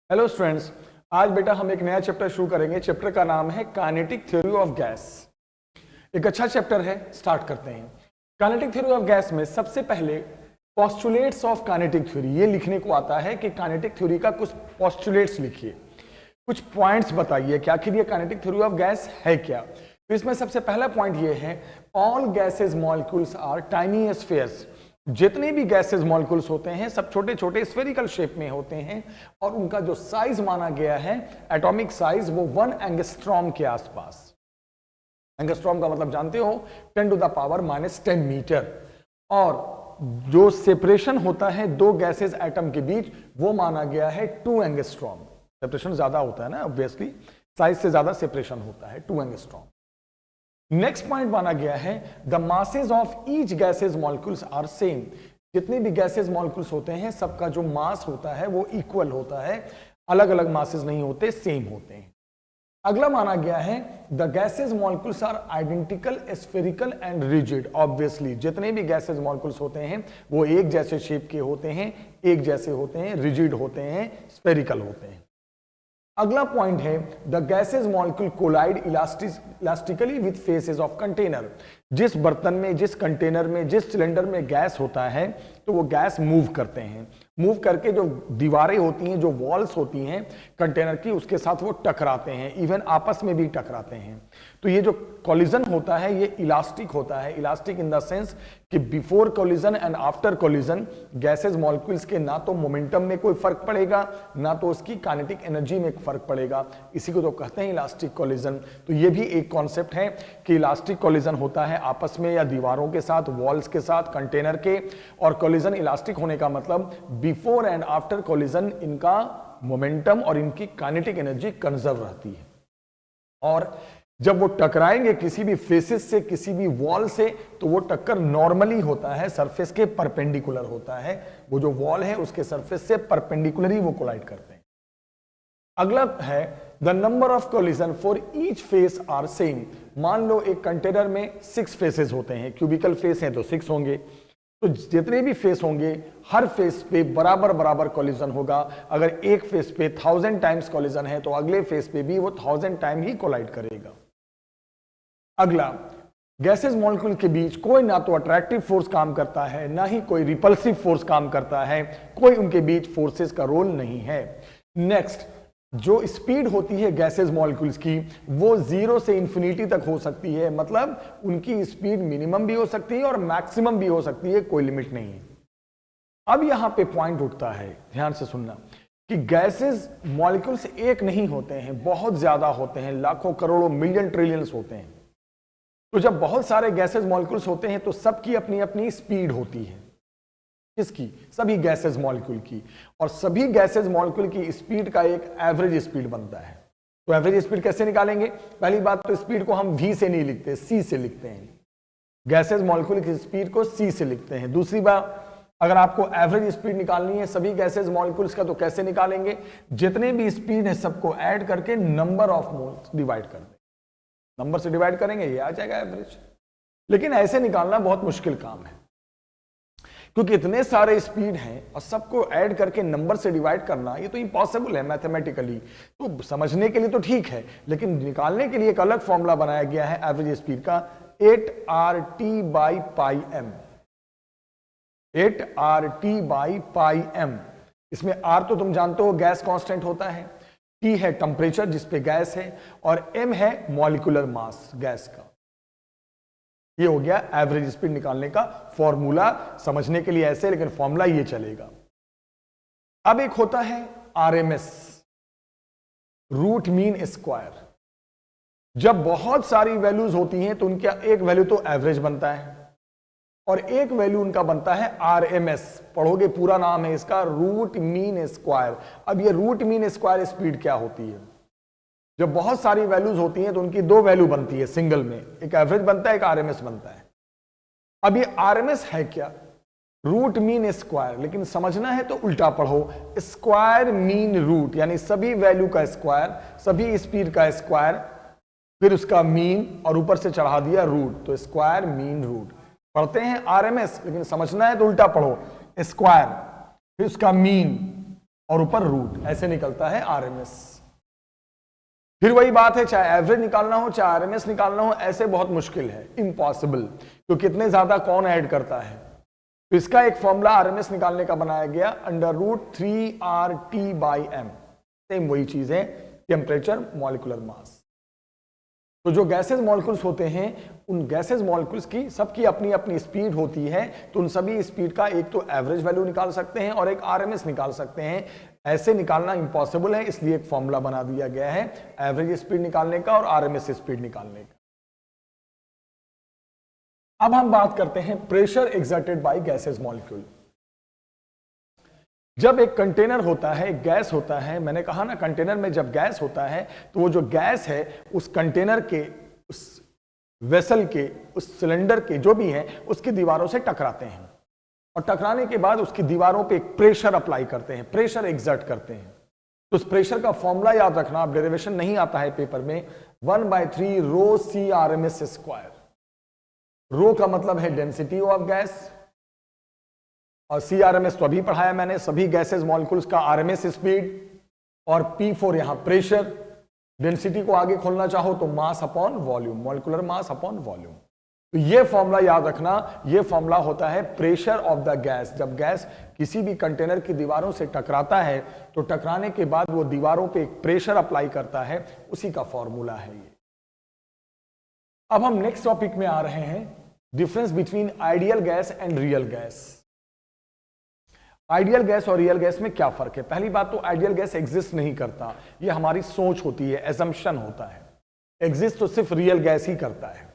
Hello students, आज बेटा हम एक नया चैप्टर शुरू करेंगे। चैप्टर का नाम है काइनेटिक थ्योरी ऑफ गैस। एक अच्छा चैप्टर है, स्टार्ट करते हैं। काइनेटिक थ्योरी ऑफ गैस में सबसे पहले पोस्टुलेट्स ऑफ काइनेटिक थ्योरी ये लिखने को आता है कि काइनेटिक थ्योरी का कुछ पोस्टुलेट्स लिखिए, कुछ पॉइंट्स बताइए कि आखिर ये काइनेटिक थ्योरी ऑफ गैस है क्या। तो इसमें सबसे पहला पॉइंट ये है, all gases molecules are tiny spheres. जितने भी गैसेज मॉलिक्यूल्स होते हैं सब छोटे छोटे स्फेरिकल शेप में होते हैं और उनका जो साइज माना गया है एटॉमिक साइज वो 1 एंगस्ट्रॉम के आसपास। एंगस्ट्रॉम का मतलब जानते हो 10 टू द पावर -10 मीटर। और जो सेपरेशन होता है दो गैसेज एटम के बीच वो माना गया है 2 एंगस्ट्रॉम। सेपरेशन ज्यादा होता है ना, ऑब्वियसली साइज से ज्यादा सेपरेशन होता है 2 एंगस्ट्रॉम। नेक्स्ट पॉइंट माना गया है the masses of each gases molecules are same. जितने भी गैसेज मॉलिक्यूल्स होते हैं सबका जो मास होता है वो इक्वल होता है, अलग अलग मासेज नहीं होते, सेम होते हैं। अगला माना गया है the gases molecules are identical spherical and rigid. Obviously जितने भी गैसेज मॉलिक्यूल्स होते हैं वो एक जैसे शेप के होते हैं, एक जैसे होते हैं, रिजिड होते हैं, स्फेरिकल होते हैं। अगला पॉइंट है the gases molecule collide elastically with faces of container. जिस बर्तन में, जिस कंटेनर में, जिस सिलेंडर में गैस होता है तो वो गैस मूव करते हैं, मूव करके जो दीवारें होती हैं, जो वॉल्स होती हैं कंटेनर की, उसके साथ वो टकराते हैं, इवन आपस में भी टकराते हैं। तो ये जो कोलिजन होता है ये इलास्टिक होता है। इलास्टिक इन द सेंस कि before collision and after collision gases molecules के ना तो मोमेंटम में कोई फर्क पड़ेगा ना तो उसकी काइनेटिक एनर्जी में फर्क पड़ेगा। इसी को तो कहते हैं इलास्टिक कोलिजन। तो ये भी एक कॉन्सेप्ट है कि इलास्टिक कोलिजन होता है आपस में या दीवारों के साथ, वॉल्स के साथ, कंटेनर के। और कोलिजन इलास्टिक होने का मतलब बिफोर एंड आफ्टर कोलिजन इनका मोमेंटम और इनकी काइनेटिक एनर्जी कंजर्व रहती है। और जब वो टकराएंगे किसी भी फेसेस से, किसी भी वॉल से, तो वो टक्कर नॉर्मली होता है, सरफेस के परपेंडिकुलर होता है। वो जो वॉल है उसके सरफेस से परपेंडिकुलरली वो कोलाइड करते हैं। अगला है the number of collision for each face are same. मान लो एक कंटेनर में 6 फेसेस होते हैं, क्यूबिकल फेस हैं तो 6 होंगे, तो जितने भी फेस होंगे हर फेस पे बराबर बराबर कोलिजन होगा। अगर एक फेस पे 1000 टाइम्स कोलिजन है तो अगले फेस पे भी वो 1000 टाइम ही कोलाइड करेगा। अगला, गैसेज मॉलिक्यूल के बीच कोई ना तो अट्रैक्टिव फोर्स काम करता है ना ही कोई रिपल्सिव फोर्स काम करता है, कोई उनके बीच फोर्सेस का रोल नहीं है। नेक्स्ट, जो स्पीड होती है गैसेज मॉलिक्यूल्स की वो 0 से इंफिनिटी तक हो सकती है, मतलब उनकी स्पीड मिनिमम भी हो सकती है और मैक्सिमम भी हो सकती है, कोई लिमिट नहीं है। अब यहां पे पॉइंट उठता है, ध्यान से सुनना, कि गैसेज मॉलिक्यूल्स एक नहीं होते हैं, बहुत ज्यादा होते हैं, लाखों करोड़ों मिलियन ट्रिलियंस होते हैं। तो जब बहुत सारे गैसेज मॉलिक्यूल्स होते हैं तो सबकी अपनी अपनी स्पीड होती है। किसकी? सभी गैसेज मॉलिक्यूल की। और सभी गैसेज मॉलिक्यूल की स्पीड का एक एवरेज स्पीड बनता है। तो एवरेज स्पीड कैसे निकालेंगे? पहली बात तो स्पीड को हम v से नहीं लिखते, c से लिखते हैं। गैसेज मॉलिक्यूल की स्पीड को c से लिखते हैं। दूसरी बात, अगर आपको एवरेज स्पीड निकालनी है सभी गैसेज मॉलिक्यूल्स का तो कैसे निकालेंगे? जितने भी स्पीड है सबको ऐड करके नंबर ऑफ मोल्स डिवाइड कर दें, नंबर से डिवाइड करेंगे ये आ जाएगा एवरेज। लेकिन ऐसे निकालना बहुत मुश्किल काम है क्योंकि इतने सारे स्पीड हैं और सबको ऐड करके नंबर से डिवाइड करना ये तो इम्पॉसिबल है मैथमेटिकली। तो समझने के लिए तो ठीक है, लेकिन निकालने के लिए एक अलग फॉर्मूला बनाया गया है एवरेज स्पीड का, 8RT/πm। 8RT/πm। इसमें R तो तुम जानते हो गैस कांस्टेंट होता है, T है टेम्परेचर जिस पे गैस है, और M है मॉलिक्यूलर मास गैस का। ये हो गया एवरेज स्पीड निकालने का फॉर्मूला। समझने के लिए ऐसे, लेकिन फॉर्मूला ये चलेगा। अब एक होता है RMS, रूट मीन स्क्वायर। जब बहुत सारी वैल्यूज होती हैं तो उनका एक वैल्यू तो एवरेज बनता है और एक वैल्यू उनका बनता है RMS। पढ़ोगे, पूरा नाम है इसका रूट मीन स्क्वायर। अब ये रूट मीन स्क्वायर स्पीड क्या होती है? जब बहुत सारी वैल्यूज होती हैं तो उनकी 2 वैल्यू बनती है सिंगल में, एक एवरेज बनता है, एक RMS बनता है। अब ये RMS है क्या? Root mean square. लेकिन समझना है तो उल्टा पढ़ो, स्क्वायर मीन रूट, यानी सभी वैल्यू का स्क्वायर, सभी स्पीड का स्क्वायर, फिर उसका मीन और ऊपर से चढ़ा दिया रूट, तो स्क्वायर मीन रूट। पढ़ते हैं RMS, लेकिन समझना है तो उल्टा पढ़ो, स्क्वायर फिर उसका मीन और ऊपर रूट, ऐसे निकलता है आरएमएस। फिर वही बात है, चाहे एवरेज निकालना हो चाहे आरएमएस निकालना हो, ऐसे बहुत मुश्किल है, इम्पॉसिबल, क्योंकि इतने ज्यादा कौन ऐड करता है। तो इसका एक फॉर्मूला आरएमएस निकालने का बनाया गया, √3RT/m। सेम वही चीज है, टेम्परेचर मॉलिक्यूलर मास। तो जो गैसेस मॉलिक्यूल्स होते हैं, उन गैसेस मॉलिक्यूल्स की सबकी अपनी अपनी स्पीड होती है, तो उन सभी स्पीड का एक तो एवरेज वैल्यू निकाल सकते हैं और एक आरएमएस निकाल सकते हैं। ऐसे निकालना इम्पॉसिबल है, इसलिए एक फॉर्मूला बना दिया गया है एवरेज स्पीड निकालने का और आरएमएस स्पीड निकालने का। अब हम बात करते हैं pressure exerted by gases molecule. जब एक कंटेनर होता है, एक गैस होता है, मैंने कहा ना कंटेनर में जब गैस होता है तो वो जो गैस है उस कंटेनर के, उस वेसल के, उस सिलेंडर के जो भी है उसकी दीवारों से टकराते हैं और टकराने के बाद उसकी दीवारों पे एक प्रेशर अप्लाई करते हैं, प्रेशर एक्सर्ट करते हैं। तो उस प्रेशर का फॉर्मूला याद रखना, आप डेरिवेशन नहीं आता है पेपर में, 1/3 ρC/RMS²। रो का मतलब है डेंसिटी ऑफ गैस और CRMS तो अभी पढ़ाया मैंने, सभी गैसेस मॉलिक्यूल्स का RMS स्पीड, और P4 यहां प्रेशर। डेंसिटी को आगे खोलना चाहो तो mass upon volume, molecular mass upon volume. तो ये फॉर्मूला याद रखना, ये फॉर्मूला होता है प्रेशर ऑफ द गैस। जब गैस किसी भी कंटेनर की दीवारों से टकराता है तो टकराने के बाद वो दीवारों पे एक प्रेशर अप्लाई करता है, उसी का फॉर्मूला है ये। अब हम नेक्स्ट टॉपिक में आ रहे हैं, difference between ideal gas and real gas. Ideal gas और रियल गैस में क्या फर्क है? पहली बात तो आइडियल गैस एग्जिस्ट नहीं करता, ये हमारी सोच होती है, एजम्पशन होता है। एग्जिस्ट तो सिर्फ रियल गैस ही करता है।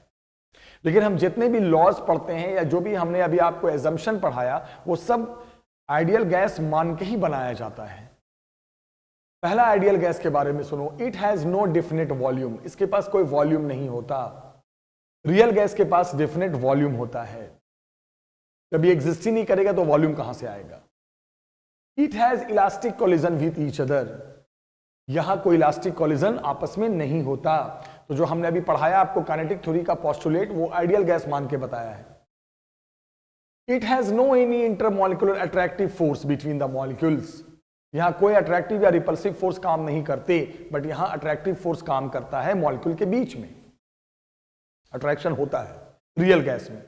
लेकिन हम जितने भी लॉज पढ़ते हैं या जो भी हमने अभी आपको एजम्पशन पढ़ाया, वो सब आइडियल गैस मान के ही बनाया जाता है। पहला आइडियल गैस के बारे में सुनो, it has no definite volume, इसके पास कोई वॉल्यूम नहीं होता। रियल गैस के पास डेफिनेट वॉल्यूम होता है। जब ये एग्जिस्ट ही नहीं करेगा तो वॉल्यूम कहां से आएगा? It has elastic collision with each other, यहां कोई इलास्टिक कोलिजन आपस में नहीं होता। तो जो हमने अभी पढ़ाया आपको काइनेटिक थ्योरी का पोस्टुलेट, वो आइडियल गैस मान के बताया है। It has no any intermolecular attractive force between the molecules, यहां कोई अट्रैक्टिव या रिपल्सिव फोर्स काम नहीं करते, बट यहां अट्रैक्टिव फोर्स काम करता है मॉलिक्यूल के बीच में, अट्रैक्शन होता है रियल गैस में।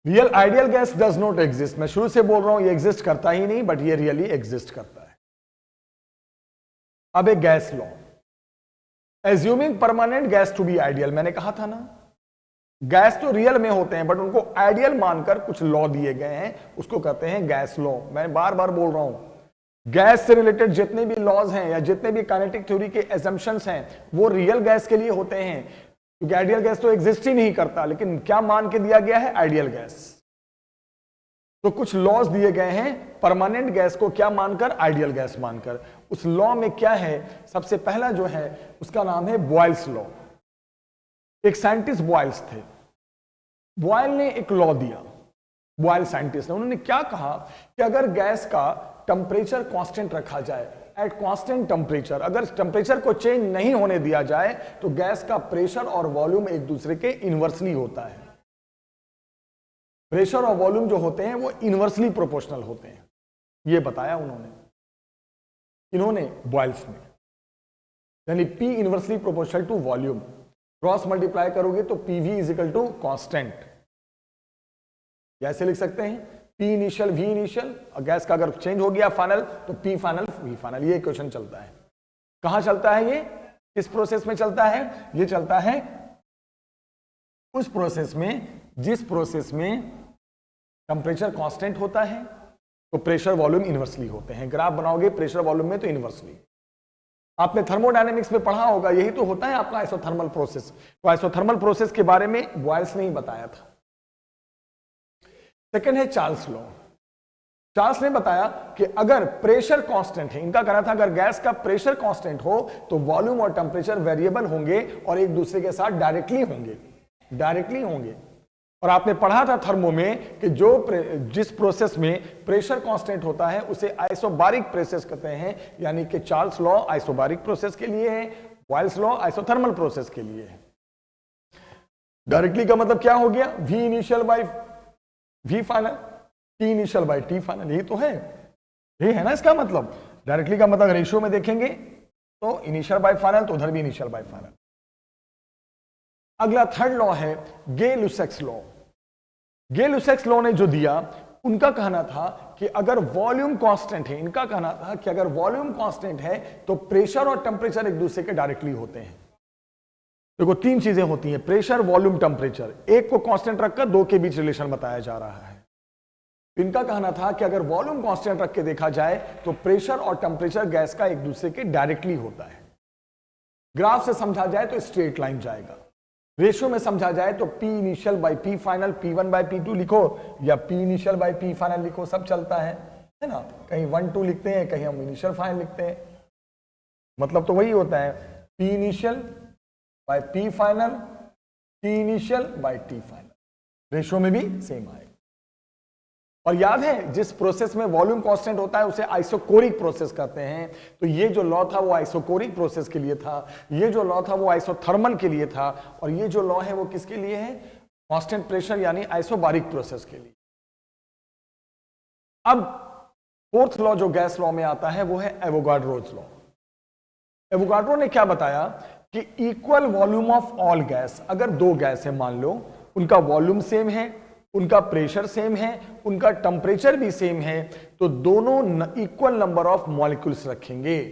Real ideal gas does not exist, मैं शुरू से बोल रहा हूं ये एग्जिस्ट करता ही नहीं, बट ये रियली एग्जिस्ट करता है। अब एक gas law, assuming permanent gas to be ideal, मैंने कहा था ना गैस तो रियल में होते हैं बट उनको आइडियल मानकर कुछ लॉ दिए गए हैं, उसको कहते हैं गैस लॉ। मैं बार बार बोल रहा हूं, गैस से रिलेटेड जितने भी लॉज हैं या जितने भी काइनेटिक थ्योरी के एजम्पशंस हैं वो रियल गैस के लिए होते हैं, क्योंकि आइडियल गैस तो एग्जिस्ट ही नहीं करता। लेकिन क्या मान के दिया गया है? Ideal gas. तो कुछ लॉज दिए गए हैं परमानेंट गैस को क्या मानकर? आइडियल गैस मानकर। उस लॉ में क्या है? सबसे पहला जो है उसका नाम है बॉयल्स लॉ। एक साइंटिस्ट बॉयल्स थे, बॉयल ने एक लॉ दिया, बॉयल साइंटिस्ट ने, उन्होंने क्या कहा कि अगर गैस का टेम्परेचर कांस्टेंट रखा जाए, एट कांस्टेंट टेम्परेचर, अगर टेम्परेचर को चेंज नहीं होने दिया जाए तो गैस का प्रेशर और वॉल्यूम एक दूसरे के इनवर्सली होता है। प्रेशर और वॉल्यूम जो होते हैं वो इनवर्सली प्रोपोर्शनल होते हैं, ये बताया उन्होंने, इन्होंने बॉयल्स ने। यानी P inversely proportional to volume, cross multiply करोगे तो PV is equal to constant. ऐसे लिख सकते हैं P इनिशियल V इनिशियल, और गैस का अगर चेंज हो गया फाइनल तो P फाइनल V फाइनल। ये क्वेश्चन चलता है, कहां चलता है ये? किस प्रोसेस में चलता है? ये चलता है उस प्रोसेस में जिस प्रोसेस में टेम्परेचर कांस्टेंट होता है तो प्रेशर वॉल्यूम इनवर्सली होते हैं। ग्राफ बनाओगे प्रेशर वॉल्यूम में तो इनवर्सली। आपने थर्मोडायनेमिक्स में पढ़ा होगा, यही तो होता है आपका आइसोथर्मल प्रोसेस। तो आइसोथर्मल प्रोसेस के बारे में बॉयल्स ने ही बताया था। सेकेंड है चार्ल्स लॉ। चार्ल्स ने बताया कि अगर प्रेशर कांस्टेंट है, इनका कहना था अगर गैस का प्रेशर कांस्टेंट हो तो वॉल्यूम और टेम्परेचर वेरिएबल होंगे और एक दूसरे के साथ डायरेक्टली होंगे। और आपने पढ़ा था थर्मो में कि जिस प्रोसेस में प्रेशर कांस्टेंट होता है उसे आइसोबारिक प्रोसेस कहते हैं। यानी कि चार्ल्स लॉ आइसोबारिक प्रोसेस के लिए है, बॉयल्स लॉ आइसोथर्मल प्रोसेस के लिए है। डायरेक्टली का मतलब क्या हो गया? V initial by V final, T initial by T final, यही तो है। ये है ना इसका मतलब। डायरेक्टली का मतलब रेशियो में देखेंगे तो इनिशियल बाय फाइनल, तो उधर भी इनिशियल बाय फाइनल। अगला थर्ड लॉ है गे-लुसैक्स लॉ। गे-लुसैक्स लॉ ने जो दिया, उनका कहना था कि अगर वॉल्यूम कांस्टेंट है, इनका कहना था कि अगर वॉल्यूम कांस्टेंट है तो प्रेशर और टेम्परेचर एक दूसरे के डायरेक्टली होते हैं। देखो तीन चीजें होती हैं, प्रेशर, वॉल्यूम, टेम्परेचर। एक को कांस्टेंट रखकर दो के बीच रिलेशन बताया जा रहा है। इनका कहना था कि अगर वॉल्यूम कांस्टेंट रख के देखा जाए तो प्रेशर और टेम्परेचर गैस का एक दूसरे के डायरेक्टली होता है। ग्राफ से समझा जाए तो स्ट्रेट लाइन जाएगा, रेशियो में समझा जाए तो P initial by P final, P1 by P2 लिखो या P initial by P final लिखो, सब चलता है ना। कहीं 1 2 लिखते हैं, कहीं हम इनिशियल फाइनल लिखते हैं, मतलब तो वही होता है, P initial by P final, T initial by T final, ratio में भी सेम आएगा। और याद है जिस प्रोसेस में वॉल्यूम कांस्टेंट होता है उसे आइसोकोरिक प्रोसेस कहते हैं। तो ये जो लॉ था वो आइसोकोरिक प्रोसेस के लिए था, ये जो लॉ था वो आइसोथर्मल के लिए था, और ये जो लॉ है वो किसके लिए है? कांस्टेंट प्रेशर यानी आइसोबारिक प्रोसेस के लिए। अब फोर्थ लॉ जो गैस लॉ में आता है वो है एवोगाड्रोज लॉ। एवोगाड्रो ने क्या बताया कि equal volume of all gas, अगर दो गैस है मान लो, उनका वॉल्यूम सेम है, उनका प्रेशर सेम है, उनका टेम्परेचर भी सेम है, तो दोनों इक्वल नंबर ऑफ मॉलिक्यूल्स रखेंगे।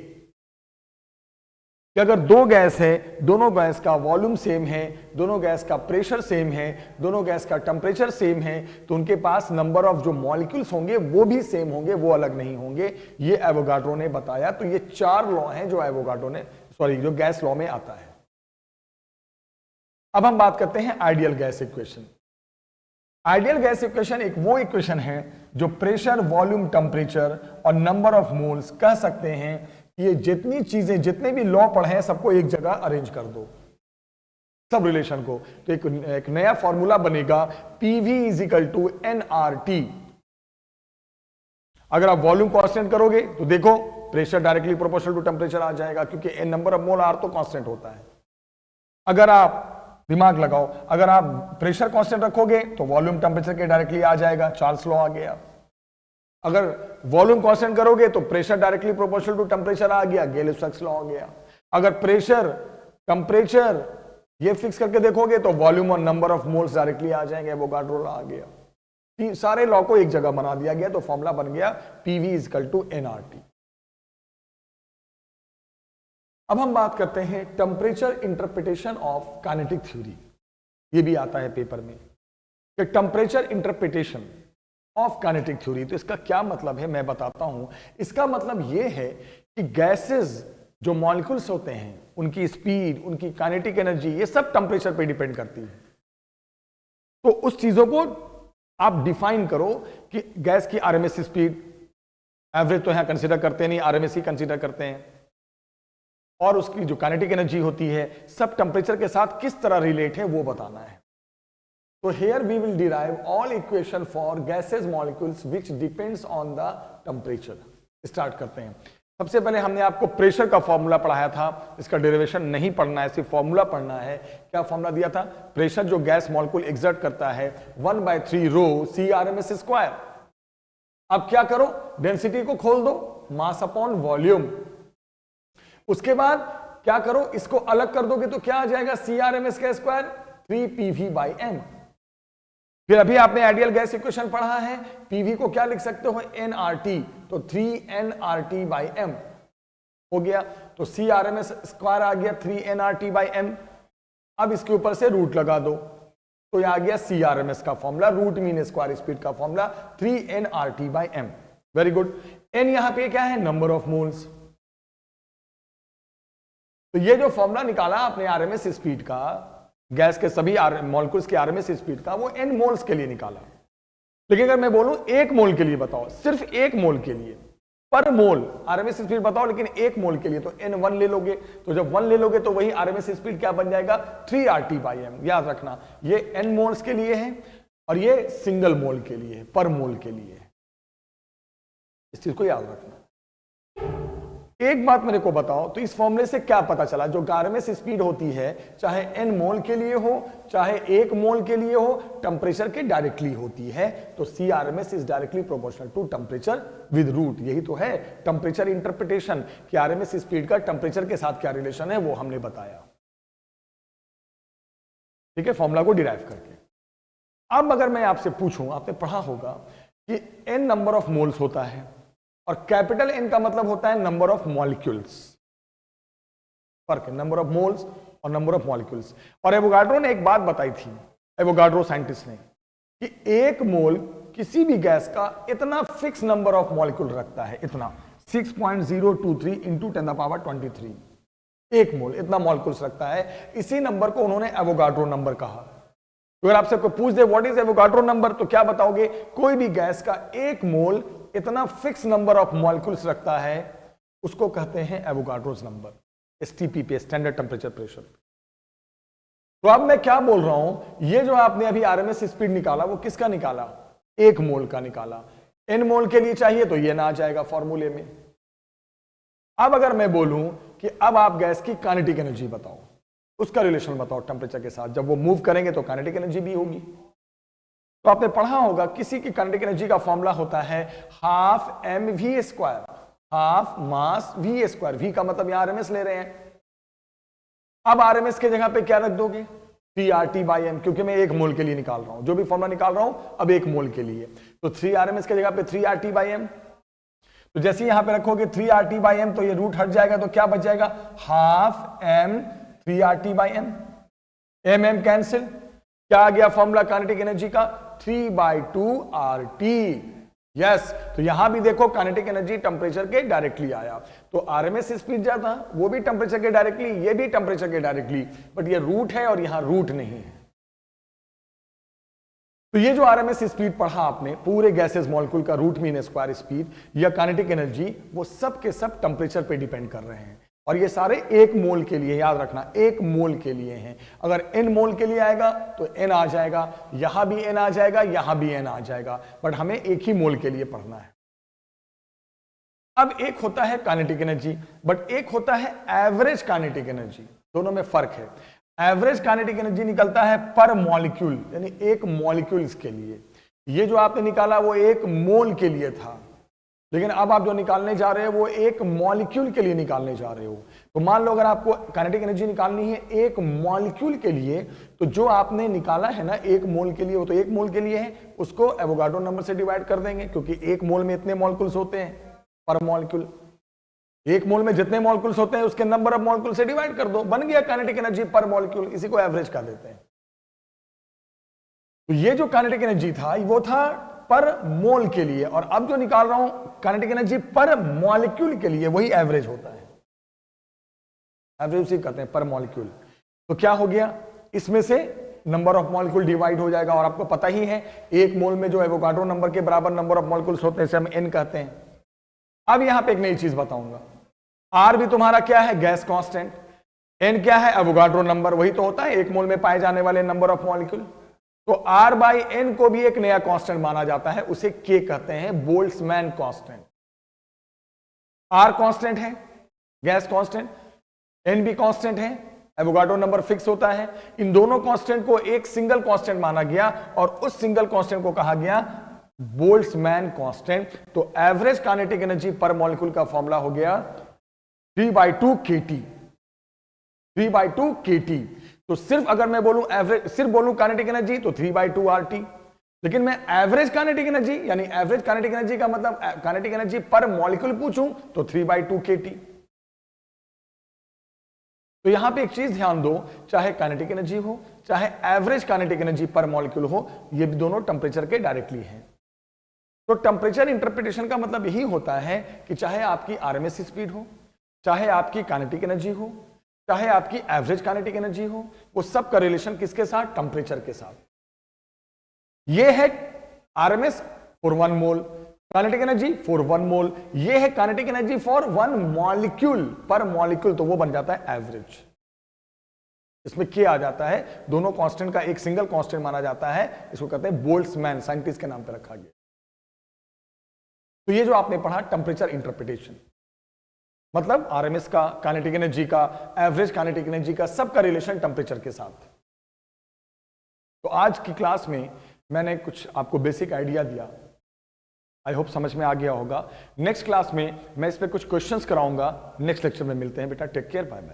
कि अगर दो गैस है, दोनों गैस का वॉल्यूम सेम है, दोनों गैस का प्रेशर सेम है, दोनों गैस का टेम्परेचर सेम है, तो उनके पास नंबर ऑफ जो मॉलिक्यूल्स होंगे वो भी सेम होंगे, वो अलग नहीं होंगे। ये एवोगाड्रो ने बताया। तो ये चार लॉ हैं जो एवोगाड्रो ने जो गैस लॉ में आता है। अब हम बात करते हैं ideal gas equation. Ideal gas equation एक वो इक्वेशन है जो प्रेशर, वॉल्यूम, टेम्परेचर और नंबर ऑफ मोल्स कह सकते हैं कि ये जितनी चीजें, जितने भी लॉ पढ़े हैं सबको एक जगह अरेंज कर दो, सब रिलेशन को। तो एक नया फॉर्मूला बनेगा PV is equal to nRT। अगर आप वॉल्यूम कांस्टेंट करोगे तो देखो pressure directly proportional to temperature आ जाएगा, क्योंकि n number of mole R तो कांस्टेंट होता है। अगर आप दिमाग लगाओ, अगर आप प्रेशर कांस्टेंट रखोगे तो वॉल्यूम टेम्परेचर के डायरेक्टली आ जाएगा, चार्ल्स लॉ आ गया। अगर वॉल्यूम कांस्टेंट करोगे तो pressure directly proportional to temperature आ गया, गे-लुसैक्स लॉ आ गया। अगर प्रेशर, टेम्परेचर ये फिक्स करके देखोगे तो वॉल्यूम और नंबर ऑफ मोल्स डायरेक्टली आ जाएंगे, एवोगाड्रो लॉ आ गया। सारे लॉ को एक जगह बना दिया गया, तो फॉर्मूला बन गया PV is equal to nRT। अब हम बात करते हैं temperature interpretation of kinetic theory. ये भी आता है पेपर में कि temperature interpretation of kinetic theory. तो इसका क्या मतलब है मैं बताता हूं। इसका मतलब यह है कि गैसेस जो मॉलिक्यूल्स होते हैं उनकी स्पीड, उनकी काइनेटिक एनर्जी, ये सब टेम्परेचर पे डिपेंड करती है। तो उस चीजों को आप डिफाइन करो कि गैस की RMS स्पीड, एवरेज तो यहां कंसीडर करते नहीं, RMS ही कंसीडर करते हैं, और उसकी जो काइनेटिक एनर्जी होती है सब टेम्परेचर के साथ किस तरह रिलेट है वो बताना है। तो here we will derive all equation for gases molecules which depends on the temperature. Start करते हैं। सबसे पहले हमने आपको प्रेशर का फॉर्मूला पढ़ाया था, इसका डेरिवेशन नहीं पढ़ना है, सिर्फ फॉर्मूला पढ़ना है। क्या फॉर्मूला दिया था? प्रेशर जो गैस मॉलिक्यूल एक्सर्ट करता है 1/3 रो CRMS स्क्वायर। अब क्या करो, डेंसिटी को खोल दो, मास अपॉन वॉल्यूम। उसके बाद क्या करो, इसको अलग कर दोगे तो क्या आ जाएगा? CRMS का स्क्वायर 3PV/m। फिर अभी आपने आइडियल गैस इक्वेशन पढ़ा है, PV को क्या लिख सकते हो? nRT, तो 3nRT/m हो गया। तो CRMS स्क्वायर आ गया 3nRT/m। अब इसके ऊपर से रूट लगा दो, तो यह आ गया CRMS का formula, root mean square speed का formula 3nRT/m। Very good. n यहां पे क्या है? Number of moles. तो ये जो फॉर्मूला निकाला आपने RMS स्पीड का, गैस के सभी मॉलिक्यूल्स के RMS स्पीड का, वो n मोल्स के लिए निकाला। लेकिन अगर मैं बोलूं एक मोल के लिए बताओ, सिर्फ एक मोल के लिए, पर मोल RMS स्पीड बताओ, लेकिन एक मोल के लिए, तो n1 ले लोगे। तो जब 1 ले लोगे तो वही RMS स्पीड क्या बन जाएगा? 3RT/m। याद रखना, ये n मोल्स के लिए है और ये सिंगल मोल के लिए है, पर मोल के लिए है। इस चीज को याद रखना। एक बात मेरे को बताओ, तो इस फॉर्मूले से क्या पता चला, जो आरएमएस स्पीड होती है चाहे n मोल के लिए हो चाहे 1 मोल के लिए हो, टेम्परेचर के डायरेक्टली होती है। तो C RMS is directly proportional to temperature with root. यही तो है टेम्परेचर इंटरप्रिटेशन कि आरएमएस स्पीड का टेम्परेचर के साथ क्या रिलेशन है, वो हमने बताया। ठीक है, फॉर्मूला को डिराइव करके। अब अगर मैं आपसे पूछूं, आपने पढ़ा होगा कि n नंबर ऑफ मोल्स होता है और कैपिटल N का मतलब होता है नंबर ऑफ मॉलिक्यूल्स। फर्क है नंबर ऑफ मोल्स और नंबर ऑफ मॉलिक्यूल्स। और एवोगाड्रो ने एक बात बताई थी, एवोगाड्रो साइंटिस्ट ने, कि एक मोल किसी भी गैस का इतना फिक्स नंबर ऑफ मॉलिक्यूल रखता है, इतना 6.023 इंटू 10 पावर 23। एक मोल इतना मॉलिक्यूल्स रखता है, इसी नंबर को उन्होंने एवोगाड्रो नंबर कहा। तो अगर आपसे कोई पूछ दे व्हाट इज एवोगाड्रो नंबर, तो क्या बताओगे? कोई भी गैस का एक मोल इतना फिक्स नंबर ऑफ मॉलिक्यूल्स रखता है, उसको कहते हैं एवोगाड्रोस नंबर, एसटीपी पे, स्टैंडर्ड टेम्परेचर प्रेशर। तो अब मैं क्या बोल रहा हूं, ये जो आपने अभी आरएमएस स्पीड निकाला वो किसका निकाला? एक मोल का निकाला। एन मोल के लिए चाहिए तो ये ना आ जाएगा फॉर्मूले में। अब अगर मैं बोलूं कि अब आप गैस की काइनेटिक एनर्जी बताओ, उसका रिलेशन बताओ टेम्परेचर के साथ, जब वो मूव करेंगे तो काइनेटिक एनर्जी भी होगी। तो आपने पढ़ा होगा किसी की काइनेटिक एनर्जी का फॉर्मूला होता है half M V square, half mass V square. V का मतलब यहां आरएमएस ले रहे हैं। अब आरएमएस के जगह पे क्या रख दोगे? 3RT बाई एम, क्योंकि मैं एक मोल के लिए निकाल रहा हूं, जो भी फॉर्मूला निकाल रहा हूं अब एक मोल के लिए। तो 3 आरएमएस के जगह पे 3RT बाई एम। तो जैसे यहां पे रखोगे 3RT बाई एम, तो ये रूट हट जाएगा, तो क्या बच जाएगा? Half M 3RT by M. M M cancel, क्या आ गया फॉर्मूला काइनेटिक एनर्जी का? 3/2RT। यस, तो यहां भी देखो काइनेटिक एनर्जी टेम्परेचर के डायरेक्टली आया। तो आरएमएस स्पीड जाता वो भी टेम्परेचर के डायरेक्टली, ये भी टेम्परेचर के डायरेक्टली, बट ये रूट है और यहां रूट नहीं है। तो ये जो आरएमएस स्पीड पढ़ा आपने, पूरे गैसेस मॉलिक्यूल का रूट मीन स्क्वायर स्पीड या काइनेटिक एनर्जी, वो सब के सब टेम्परेचर पे डिपेंड कर रहे हैं। और ये सारे एक मोल के लिए, याद रखना, एक मोल के लिए हैं। अगर n मोल के लिए आएगा तो n आ जाएगा, यहां भी n आ जाएगा, यहां भी n आ जाएगा, बट हमें एक ही मोल के लिए पढ़ना है। अब एक होता है काइनेटिक एनर्जी, बट एक होता है एवरेज काइनेटिक एनर्जी। दोनों में फर्क है। एवरेज काइनेटिक एनर्जी निकलता है पर मॉलिक्यूल, यानी एक मॉलिक्यूल्स के लिए। ये जो आपने निकाला वो एक मोल के लिए था, लेकिन अब आप जो निकालने जा रहे हो वो एक मॉलिक्यूल के लिए निकालने जा रहे हो। तो मान लो अगर आपको काइनेटिक एनर्जी निकालनी है एक मॉलिक्यूल के लिए, तो जो आपने निकाला है ना एक मोल के लिए, वो तो एक मोल के लिए है, उसको एवोगाड्रो नंबर से डिवाइड कर देंगे, क्योंकि एक मोल में इतने मॉलिक्यूल्स होते हैं पर मॉलिक्यूल। एक मोल में जितने मॉलिक्यूल्स होते हैं उसके नंबर ऑफ मॉलिक्यूल से डिवाइड कर दो, बन गया काइनेटिक एनर्जी पर मॉलिक्यूल। इसी को एवरेज कर देते हैं। तो ये जो काइनेटिक एनर्जी था वो था पर मोल के लिए, और अब जो निकाल रहा हूं काइनेटिक एनर्जी पर मॉलिक्यूल के लिए, वही एवरेज होता है। एवरेज उसी कहते हैं पर मॉलिक्यूल। तो क्या हो गया, इसमें से नंबर ऑफ मॉलिक्यूल डिवाइड हो जाएगा, और आपको पता ही है एक मोल में जो एवोगाड्रो नंबर के बराबर नंबर ऑफ मॉलिक्यूल्स होते हैं, इसे हम n कहते हैं। अब यहां पे एक नई चीज बताऊंगा, R भी तुम्हारा क्या है? Gas constant. n क्या है? एवोगाड्रो नंबर, वही तो होता है एक मोल में पाए जाने वाले नंबर ऑफ मॉलिक्यूल। तो R बाई N को भी एक नया कांस्टेंट माना जाता है, उसे K कहते हैं, बोल्ट्जमैन कांस्टेंट। R कांस्टेंट है, गैस कांस्टेंट, N भी कांस्टेंट है, एवोगाड्रो नंबर फिक्स होता है। इन दोनों कांस्टेंट को एक सिंगल कांस्टेंट माना गया, और उस सिंगल कांस्टेंट को कहा गया बोल्ट्जमैन कांस्टेंट। तो एवरेज काइनेटिक एनर्जी पर मॉलिक्यूल का फॉर्मूला हो गया 3/2 kT। 3/2 kT। तो सिर्फ अगर मैं बोलूं एवरेज, सिर्फ बोलूं काइनेटिक एनर्जी तो 3/2 RT, लेकिन मैं एवरेज काइनेटिक एनर्जी यानी एवरेज काइनेटिक एनर्जी का मतलब काइनेटिक एनर्जी पर मॉलिक्यूल पूछूं तो 3/2 kT। तो यहां पे एक चीज ध्यान दो, चाहे काइनेटिक एनर्जी हो चाहे एवरेज काइनेटिक एनर्जी पर मॉलिक्यूल हो, ये भी दोनों टेम्परेचर के डायरेक्टली हैं। तो टेम्परेचर इंटरप्रिटेशन का मतलब यही होता है कि चाहे आपकी आरएमएस स्पीड हो, चाहे आपकी काइनेटिक एनर्जी हो, चाहे आपकी एवरेज काइनेटिक एनर्जी हो, वो सब का रिलेशन किसके साथ? टेम्परेचर के साथ। ये है RMS for 1 mole, kinetic energy for 1 मोल। ये है काइनेटिक एनर्जी फॉर 1 मॉलिक्यूल पर मॉलिक्यूल, तो वो बन जाता है एवरेज। इसमें क्या आ जाता है, दोनों कांस्टेंट का एक सिंगल कांस्टेंट माना जाता है, इसको कहते हैं बोल्ट्जमैन, साइंटिस्ट के नाम पर रखा गया। तो ये जो आपने पढ़ा टेम्परेचर इंटरप्रिटेशन, मतलब आरएमएस का, काइनेटिक एनर्जी का, एवरेज काइनेटिक एनर्जी का, सबका रिलेशन टेम्परेचर के साथ। तो आज की क्लास में मैंने कुछ आपको बेसिक आइडिया दिया, आई होप समझ में आ गया होगा। नेक्स्ट क्लास में मैं इस पे कुछ क्वेश्चंस कराऊंगा। नेक्स्ट लेक्चर में मिलते हैं बेटा, टेक केयर, बाय बाय।